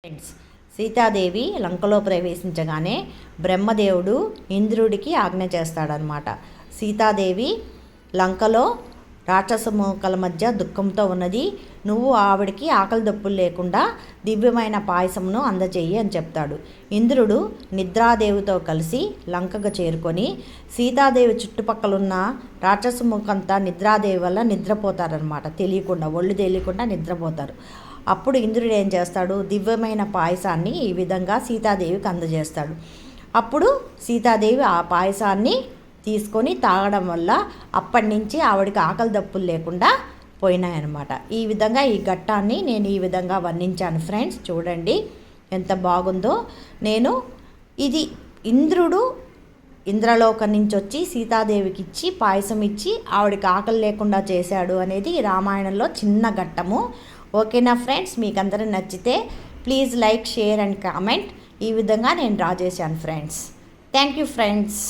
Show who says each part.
Speaker 1: Friends, Sitadevi లంకలో ప్రవేశించగానే బ్రహ్మదేవుడు ఇంద్రుడికి ఆజ్ఞ చేస్తాడనమాట. సీతాదేవి లంకలో రాక్షస మూకల మధ్య దుఃఖంతో ఉన్నది, నువ్వు ఆవిడికి ఆకలి దప్పులు లేకుండా దివ్యమైన పాయసమును అందజేయి అని చెప్తాడు. ఇంద్రుడు నిద్రాదేవితో కలిసి లంకకు చేరుకొని సీతాదేవి చుట్టుపక్కలున్న రాక్షస మూకంతా నిద్రాదేవి వల్ల నిద్రపోతారనమాట. తెలియకుండా, ఒళ్ళు తెలియకుండా నిద్రపోతారు. అప్పుడు ఇంద్రుడు ఏం చేస్తాడు, దివ్యమైన పాయసాన్ని ఈ విధంగా సీతాదేవికి అందజేస్తాడు. అప్పుడు సీతాదేవి ఆ పాయసాన్ని తీసుకొని తాగడం వల్ల అప్పటి నుంచి ఆవిడకి ఆకలి దప్పులు లేకుండా పోయినాయన్నమాట. ఈ విధంగా ఈ ఘట్టాన్ని నేను ఈ విధంగా వర్ణించాను ఫ్రెండ్స్. చూడండి ఎంత బాగుందో. నేను ఇది ఇంద్రుడు ఇంద్రలోకం నుంచి వచ్చి సీతాదేవికి ఇచ్చి పాయసం ఇచ్చి ఆవిడకి ఆకలి లేకుండా చేశాడు అనేది రామాయణంలో చిన్న ఘట్టము. ఓకేనా ఫ్రెండ్స్, మీకు అందరూ నచ్చితే please like, share and comment. ఈ విధంగా నేను డ్రా చేశాను ఫ్రెండ్స్. Thank you friends.